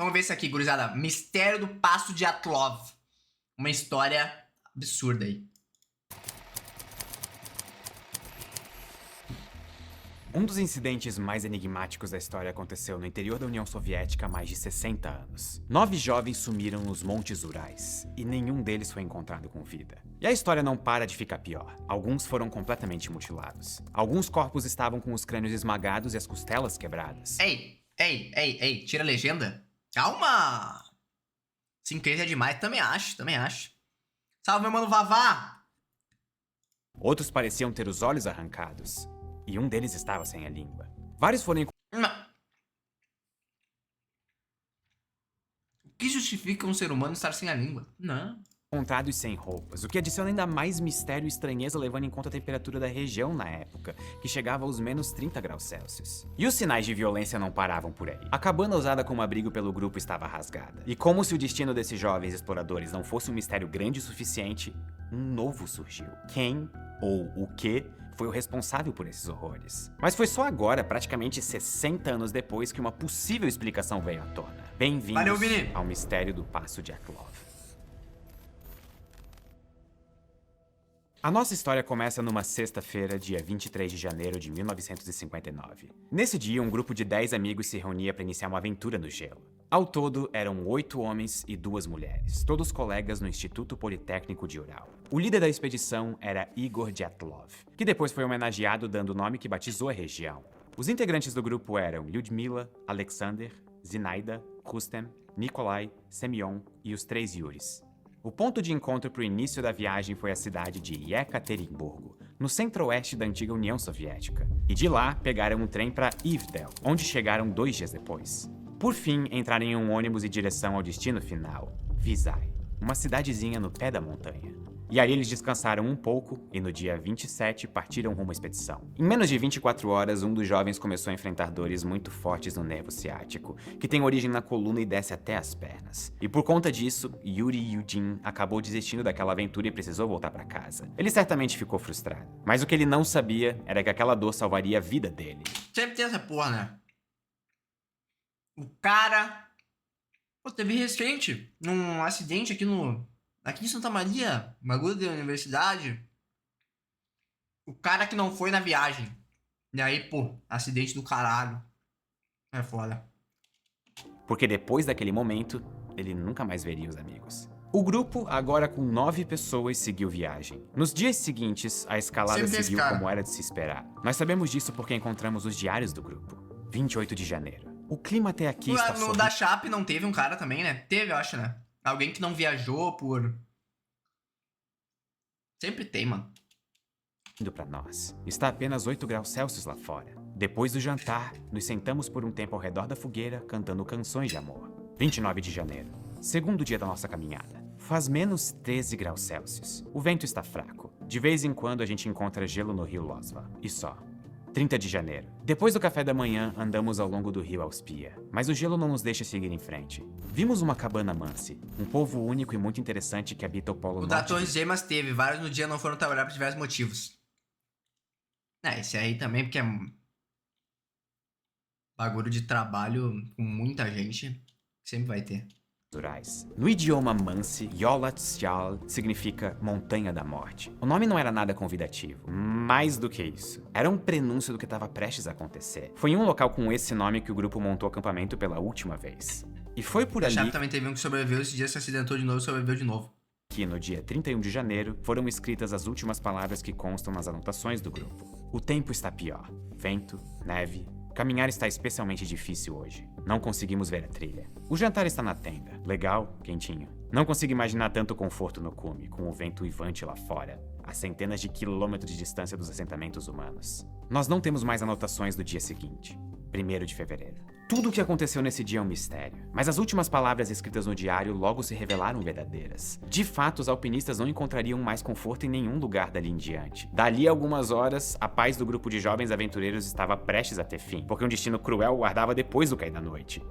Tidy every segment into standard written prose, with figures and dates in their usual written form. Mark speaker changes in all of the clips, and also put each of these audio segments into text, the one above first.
Speaker 1: Vamos ver isso aqui, gurizada. Mistério do Passo de Atlov. Uma história absurda aí.
Speaker 2: Um dos incidentes mais enigmáticos da história aconteceu no interior da União Soviética há mais de 60 anos. 9 jovens sumiram nos Montes Urais, e nenhum deles foi encontrado com vida. E a história não para de ficar pior. Alguns foram completamente mutilados. Alguns corpos estavam com os crânios esmagados e as costelas quebradas.
Speaker 1: Ei, tira a legenda. Calma! 50 é demais, também acho. Salve, meu mano Vavá!
Speaker 2: Outros pareciam ter os olhos arrancados. E um deles estava sem a língua. Vários foram
Speaker 1: O que justifica um ser humano estar sem a língua? Não.
Speaker 2: encontrados sem roupas, o que adiciona ainda mais mistério e estranheza levando em conta a temperatura da região na época, que chegava aos menos 30 graus Celsius. E os sinais de violência não paravam por aí. A cabana usada como abrigo pelo grupo estava rasgada. E como se o destino desses jovens exploradores não fosse um mistério grande o suficiente, um novo surgiu. Quem ou o que foi o responsável por esses horrores? Mas foi só agora, praticamente 60 anos depois, que uma possível explicação veio à tona. Bem-vindos ao mistério do Passo de Atlov. A nossa história começa numa sexta-feira, dia 23 de janeiro de 1959. Nesse dia, um grupo de 10 amigos se reunia para iniciar uma aventura no gelo. Ao todo, eram 8 homens e 2 mulheres, todos colegas no Instituto Politécnico de Ural. O líder da expedição era Igor Dyatlov, que depois foi homenageado dando o nome que batizou a região. Os integrantes do grupo eram Lyudmila, Alexander, Zinaida, Rustem, Nikolai, Semyon e os 3 Yuris. O ponto de encontro para o início da viagem foi a cidade de Yekaterinburgo, no centro-oeste da antiga União Soviética. E de lá, pegaram um trem para Ivdel, onde chegaram 2 dias depois. Por fim, entraram em um ônibus em direção ao destino final, Vizay, uma cidadezinha no pé da montanha. E aí eles descansaram um pouco e no dia 27 partiram rumo à expedição. Em menos de 24 horas, um dos jovens começou a enfrentar dores muito fortes no nervo ciático, que tem origem na coluna e desce até as pernas. E por conta disso, Yuri Yudin acabou desistindo daquela aventura e precisou voltar para casa. Ele certamente ficou frustrado, mas o que ele não sabia era que aquela dor salvaria a vida dele.
Speaker 1: Sempre tem essa porra, né? O cara... Pô, teve recente num acidente aqui em Santa Maria, bagulho da universidade. O cara que não foi na viagem. E aí, pô, acidente do caralho. É foda.
Speaker 2: Porque depois daquele momento, ele nunca mais veria os amigos. O grupo, agora com 9 pessoas, seguiu viagem. Nos dias seguintes, a escalada seguiu como era de se esperar. Nós sabemos disso porque encontramos os diários do grupo. 28 de janeiro. O clima até aqui está
Speaker 1: No da Chape não teve um cara também, né? Teve, eu acho, né? Alguém que não viajou por... Sempre tem, mano.
Speaker 2: Indo pra nós. Está apenas 8 graus Celsius lá fora. Depois do jantar, nos sentamos por um tempo ao redor da fogueira, cantando canções de amor. 29 de janeiro. Segundo dia da nossa caminhada. Faz menos 13 graus Celsius. O vento está fraco. De vez em quando a gente encontra gelo no rio Losva. E só. 30 de janeiro. Depois do café da manhã, andamos ao longo do rio Auspia, mas o gelo não nos deixa seguir em frente. Vimos uma cabana mansi, um povo único e muito interessante que habita o polo norte.
Speaker 1: O da Torres Gêmeas teve, vários no dia não foram trabalhar por diversos motivos. Esse aí também, porque é bagulho de trabalho com muita gente, sempre vai ter.
Speaker 2: No idioma Mansi, Yolatsyal significa Montanha da Morte. O nome não era nada convidativo, mais do que isso. Era um prenúncio do que estava prestes a acontecer. Foi em um local com esse nome que o grupo montou acampamento pela última vez. E foi por ali...
Speaker 1: também teve um que sobreviveu, esse dia se acidentou de novo e sobreviveu de novo.
Speaker 2: Que no dia 31 de janeiro foram escritas as últimas palavras que constam nas anotações do grupo. O tempo está pior. Vento, neve... Caminhar está especialmente difícil hoje. Não conseguimos ver a trilha. O jantar está na tenda. Legal, quentinho. Não consigo imaginar tanto conforto no cume, com o vento uivante lá fora, a centenas de quilômetros de distância dos assentamentos humanos. Nós não temos mais anotações do dia seguinte, 1º de fevereiro. Tudo o que aconteceu nesse dia é um mistério, mas as últimas palavras escritas no diário logo se revelaram verdadeiras. De fato, os alpinistas não encontrariam mais conforto em nenhum lugar dali em diante. Dali a algumas horas, a paz do grupo de jovens aventureiros estava prestes a ter fim, porque um destino cruel guardava depois do cair da noite.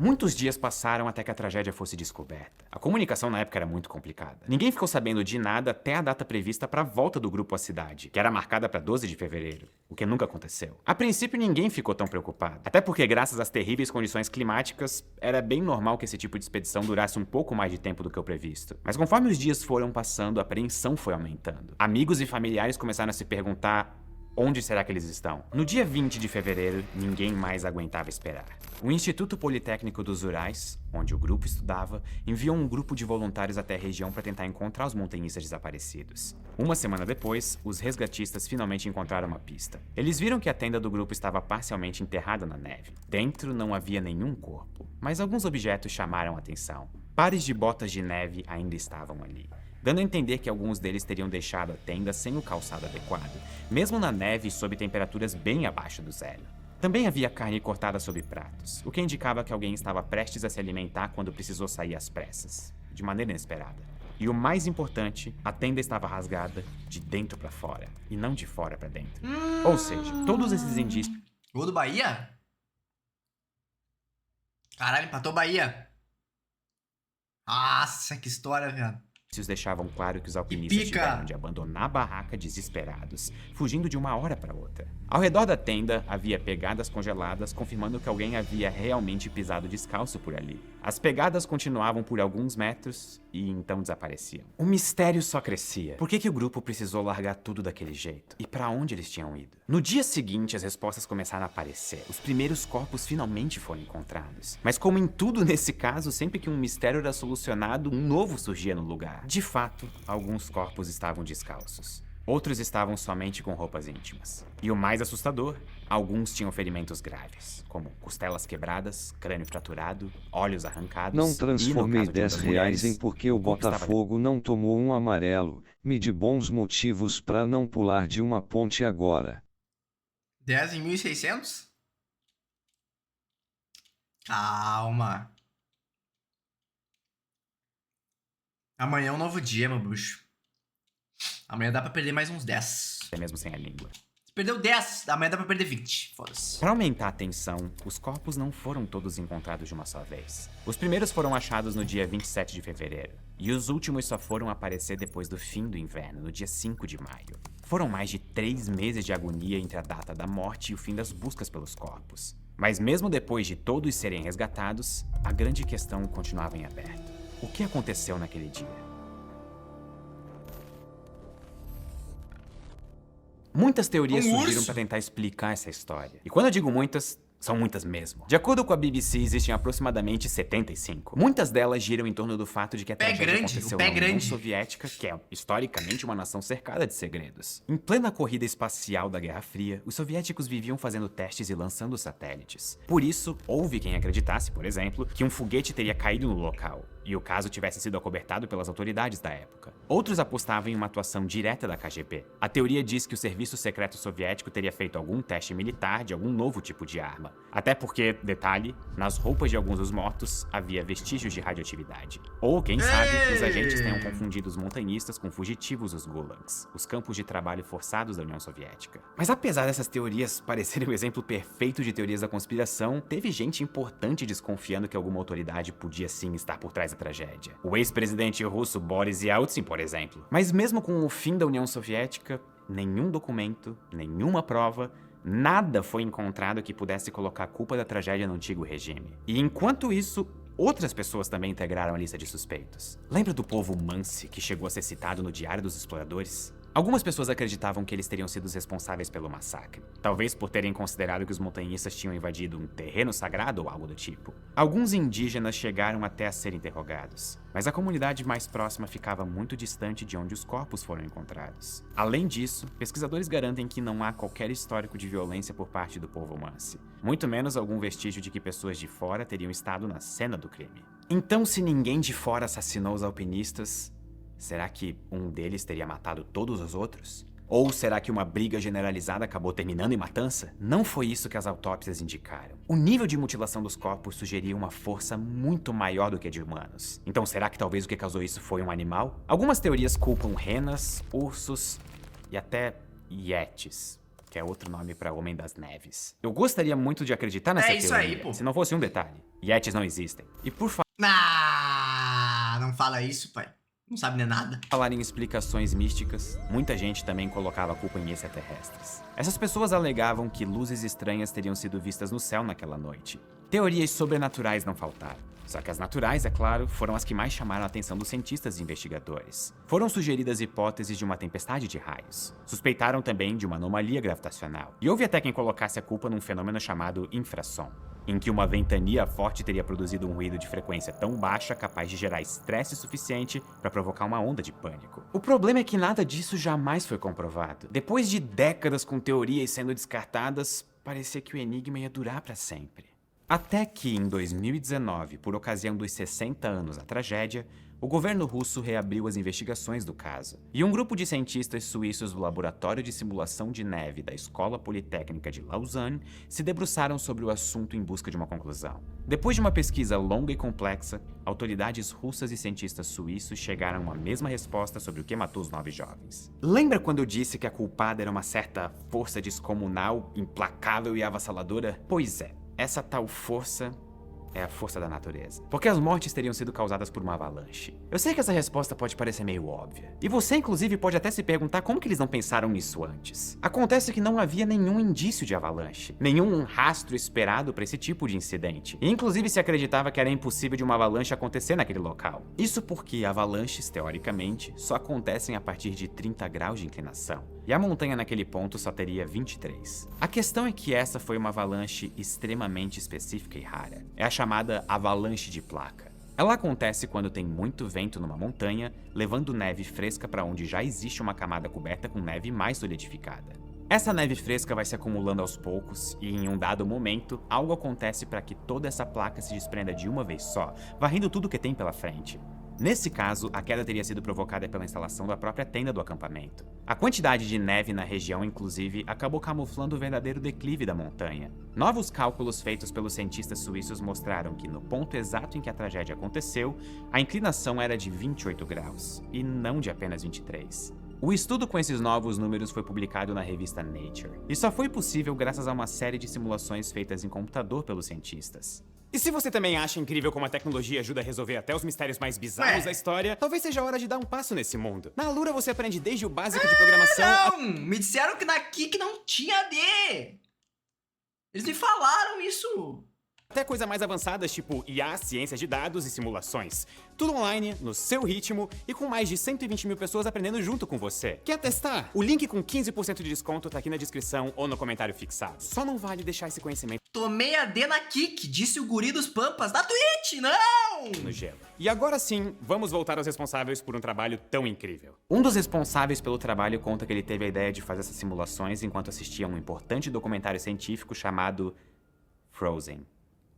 Speaker 2: Muitos dias passaram até que a tragédia fosse descoberta. A comunicação na época era muito complicada. Ninguém ficou sabendo de nada até a data prevista para a volta do grupo à cidade, que era marcada para 12 de fevereiro, o que nunca aconteceu. A princípio, ninguém ficou tão preocupado, até porque, graças às terríveis condições climáticas, era bem normal que esse tipo de expedição durasse um pouco mais de tempo do que o previsto. Mas conforme os dias foram passando, a apreensão foi aumentando. Amigos e familiares começaram a se perguntar: onde será que eles estão? No dia 20 de fevereiro, ninguém mais aguentava esperar. O Instituto Politécnico dos Urais, onde o grupo estudava, enviou um grupo de voluntários até a região para tentar encontrar os montanhistas desaparecidos. Uma semana depois, os resgatistas finalmente encontraram uma pista. Eles viram que a tenda do grupo estava parcialmente enterrada na neve. Dentro não havia nenhum corpo, mas alguns objetos chamaram a atenção. Pares de botas de neve ainda estavam ali, dando a entender que alguns deles teriam deixado a tenda sem o calçado adequado, mesmo na neve e sob temperaturas bem abaixo do zero. Também havia carne cortada sob pratos, o que indicava que alguém estava prestes a se alimentar quando precisou sair às pressas, de maneira inesperada. E o mais importante, a tenda estava rasgada de dentro para fora, e não de fora para dentro. Ou seja, todos esses indícios...
Speaker 1: Gol do Bahia? Caralho, empatou o Bahia. Nossa, que história, velho.
Speaker 2: deixavam claro que os alpinistas tiveram de abandonar a barraca desesperados, fugindo de uma hora para outra. Ao redor da tenda havia pegadas congeladas, confirmando que alguém havia realmente pisado descalço por ali. As pegadas continuavam por alguns metros e então desapareciam. O mistério só crescia. Por que o grupo precisou largar tudo daquele jeito? E para onde eles tinham ido? No dia seguinte, as respostas começaram a aparecer. Os primeiros corpos finalmente foram encontrados. Mas como em tudo nesse caso, sempre que um mistério era solucionado, um novo surgia no lugar. De fato, alguns corpos estavam descalços. Outros estavam somente com roupas íntimas. E o mais assustador, alguns tinham ferimentos graves, como costelas quebradas, crânio fraturado, olhos arrancados.
Speaker 3: Não transformei R$10 em porque o Botafogo não tomou um amarelo. Me dê bons motivos para não pular de uma ponte agora.
Speaker 1: 10 em 1.600? Calma. Amanhã é um novo dia, meu bruxo. Amanhã dá pra perder mais uns 10.
Speaker 2: Até mesmo sem a língua.
Speaker 1: Se perdeu 10, amanhã dá pra perder 20. Foda-se.
Speaker 2: Para aumentar a tensão, os corpos não foram todos encontrados de uma só vez. Os primeiros foram achados no dia 27 de fevereiro. E os últimos só foram aparecer depois do fim do inverno, no dia 5 de maio. Foram mais de 3 meses de agonia entre a data da morte e o fim das buscas pelos corpos. Mas mesmo depois de todos serem resgatados, a grande questão continuava em aberto. O que aconteceu naquele dia? Muitas teorias surgiram para tentar explicar essa história. E quando eu digo muitas, são muitas mesmo. De acordo com a BBC, existem aproximadamente 75. Muitas delas giram em torno do fato de que a tragédia aconteceu na União Soviética, que é historicamente uma nação cercada de segredos. Em plena corrida espacial da Guerra Fria, os soviéticos viviam fazendo testes e lançando satélites. Por isso, houve quem acreditasse, por exemplo, que um foguete teria caído no local, e o caso tivesse sido acobertado pelas autoridades da época. Outros apostavam em uma atuação direta da KGB. A teoria diz que o serviço secreto soviético teria feito algum teste militar de algum novo tipo de arma. Até porque, detalhe, nas roupas de alguns dos mortos havia vestígios de radioatividade. Ou, quem sabe, os agentes tenham confundido os montanhistas com fugitivos dos gulags, os campos de trabalho forçados da União Soviética. Mas apesar dessas teorias parecerem o exemplo perfeito de teorias da conspiração, teve gente importante desconfiando que alguma autoridade podia sim estar por trás da tragédia. O ex-presidente russo Boris Yeltsin, por exemplo. Mas mesmo com o fim da União Soviética, nenhum documento, nenhuma prova, nada foi encontrado que pudesse colocar a culpa da tragédia no antigo regime. E enquanto isso, outras pessoas também integraram a lista de suspeitos. Lembra do povo Mansi, que chegou a ser citado no Diário dos Exploradores? Algumas pessoas acreditavam que eles teriam sido os responsáveis pelo massacre, talvez por terem considerado que os montanhistas tinham invadido um terreno sagrado ou algo do tipo. Alguns indígenas chegaram até a ser interrogados, mas a comunidade mais próxima ficava muito distante de onde os corpos foram encontrados. Além disso, pesquisadores garantem que não há qualquer histórico de violência por parte do povo Mansi, muito menos algum vestígio de que pessoas de fora teriam estado na cena do crime. Então, se ninguém de fora assassinou os alpinistas, será que um deles teria matado todos os outros? Ou será que uma briga generalizada acabou terminando em matança? Não foi isso que as autópsias indicaram. O nível de mutilação dos corpos sugeria uma força muito maior do que a de humanos. Então será que talvez o que causou isso foi um animal? Algumas teorias culpam renas, ursos e até yetis. que é outro nome para Homem das Neves. Eu gostaria muito de acreditar nessa
Speaker 1: isso
Speaker 2: teoria,
Speaker 1: aí, pô.
Speaker 2: se não fosse um detalhe. Yetis não existem. E por
Speaker 1: Não fala isso, pai. Não sabe nem nada.
Speaker 2: falar em explicações místicas, muita gente também colocava a culpa em extraterrestres. Essas pessoas alegavam que luzes estranhas teriam sido vistas no céu naquela noite. Teorias sobrenaturais não faltaram. Só que as naturais, é claro, foram as que mais chamaram a atenção dos cientistas e investigadores. Foram sugeridas hipóteses de uma tempestade de raios. Suspeitaram também de uma anomalia gravitacional. E houve até quem colocasse a culpa num fenômeno chamado infrassom, em que uma ventania forte teria produzido um ruído de frequência tão baixa capaz de gerar estresse suficiente para provocar uma onda de pânico. O problema é que nada disso jamais foi comprovado. Depois de décadas com teorias sendo descartadas, parecia que o enigma ia durar para sempre. Até que, em 2019, por ocasião dos 60 anos da tragédia, o governo russo reabriu as investigações do caso. E um grupo de cientistas suíços do Laboratório de Simulação de Neve da Escola Politécnica de Lausanne se debruçaram sobre o assunto em busca de uma conclusão. Depois de uma pesquisa longa e complexa, autoridades russas e cientistas suíços chegaram a uma mesma resposta sobre o que matou os 9 jovens. Lembra quando eu disse que a culpada era uma certa força descomunal, implacável e avassaladora? Pois é. Essa tal força é a força da natureza. Porque as mortes teriam sido causadas por uma avalanche. Eu sei que essa resposta pode parecer meio óbvia. E você, inclusive, pode até se perguntar como que eles não pensaram nisso antes. Acontece que não havia nenhum indício de avalanche. Nenhum rastro esperado para esse tipo de incidente. E, inclusive, se acreditava que era impossível de uma avalanche acontecer naquele local. Isso porque avalanches, teoricamente, só acontecem a partir de 30 graus de inclinação. E a montanha naquele ponto só teria 23. A questão é que essa foi uma avalanche extremamente específica e rara. É a chamada avalanche de placa. Ela acontece quando tem muito vento numa montanha, levando neve fresca para onde já existe uma camada coberta com neve mais solidificada. Essa neve fresca vai se acumulando aos poucos e, em um dado momento, algo acontece para que toda essa placa se desprenda de uma vez só, varrendo tudo que tem pela frente. Nesse caso, a queda teria sido provocada pela instalação da própria tenda do acampamento. A quantidade de neve na região, inclusive, acabou camuflando o verdadeiro declive da montanha. Novos cálculos feitos pelos cientistas suíços mostraram que, no ponto exato em que a tragédia aconteceu, a inclinação era de 28 graus, e não de apenas 23. O estudo com esses novos números foi publicado na revista Nature, e só foi possível graças a uma série de simulações feitas em computador pelos cientistas. E se você também acha incrível como a tecnologia ajuda a resolver até os mistérios mais bizarros da história, talvez seja a hora de dar um passo nesse mundo. Na Alura você aprende desde o básico de programação...
Speaker 1: Não! Me disseram que na Kik não tinha AD! Eles me falaram isso!
Speaker 2: Até coisas mais avançadas, tipo IA, ciências de dados e simulações. Tudo online, no seu ritmo e com mais de 120 mil pessoas aprendendo junto com você. Quer testar? O link com 15% de desconto tá aqui na descrição ou no comentário fixado. Só não vale deixar esse conhecimento
Speaker 1: Tomei AD na Kik, disse o guri dos Pampas da Twitch, não!
Speaker 2: no gelo. E agora sim, vamos voltar aos responsáveis por um trabalho tão incrível. Um dos responsáveis pelo trabalho conta que ele teve a ideia de fazer essas simulações enquanto assistia a um importante documentário científico chamado Frozen.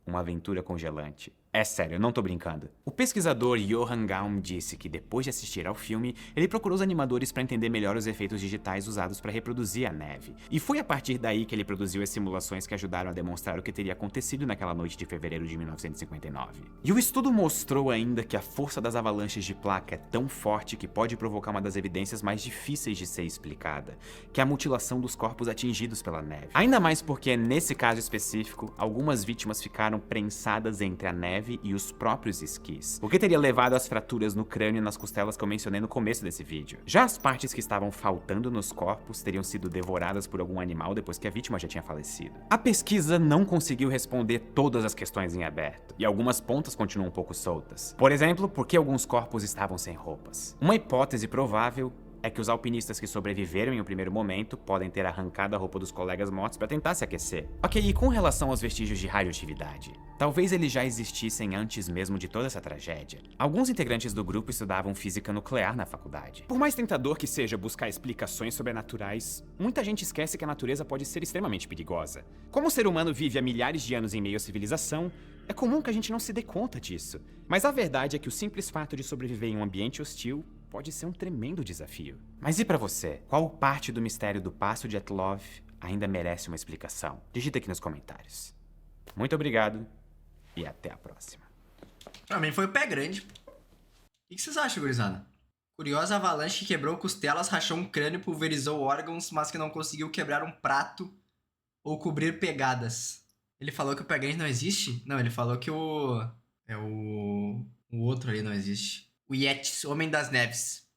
Speaker 2: Uma aventura congelante. É sério, eu não tô brincando. O pesquisador Johan Gaum disse que depois de assistir ao filme, ele procurou os animadores para entender melhor os efeitos digitais usados para reproduzir a neve. E foi a partir daí que ele produziu as simulações que ajudaram a demonstrar o que teria acontecido naquela noite de fevereiro de 1959. E o estudo mostrou ainda que a força das avalanches de placa é tão forte que pode provocar uma das evidências mais difíceis de ser explicada, que é a mutilação dos corpos atingidos pela neve. Ainda mais porque, nesse caso específico, algumas vítimas ficaram prensadas entre a neve e os próprios esquis, o que teria levado às fraturas no crânio e nas costelas que eu mencionei no começo desse vídeo. Já as partes que estavam faltando nos corpos teriam sido devoradas por algum animal depois que a vítima já tinha falecido. A pesquisa não conseguiu responder todas as questões em aberto, e algumas pontas continuam um pouco soltas. Por exemplo, por que alguns corpos estavam sem roupas? Uma hipótese provável é que os alpinistas que sobreviveram em um primeiro momento podem ter arrancado a roupa dos colegas mortos para tentar se aquecer. Ok, e com relação aos vestígios de radioatividade? Talvez eles já existissem antes mesmo de toda essa tragédia. Alguns integrantes do grupo estudavam física nuclear na faculdade. Por mais tentador que seja buscar explicações sobrenaturais, muita gente esquece que a natureza pode ser extremamente perigosa. Como o ser humano vive há milhares de anos em meio à civilização, é comum que a gente não se dê conta disso. Mas a verdade é que o simples fato de sobreviver em um ambiente hostil pode ser um tremendo desafio. Mas e pra você? Qual parte do mistério do passo de Etlov ainda merece uma explicação? Digita aqui nos comentários. Muito obrigado e até a próxima.
Speaker 1: Pra mim foi o pé grande. O que vocês acham, gurizada? Curiosa avalanche que quebrou costelas, rachou um crânio, pulverizou órgãos, mas que não conseguiu quebrar um prato ou cobrir pegadas. Ele falou que o pé grande não existe? Não, ele falou que o... É o outro ali não existe. O Yetis, Homem das Neves.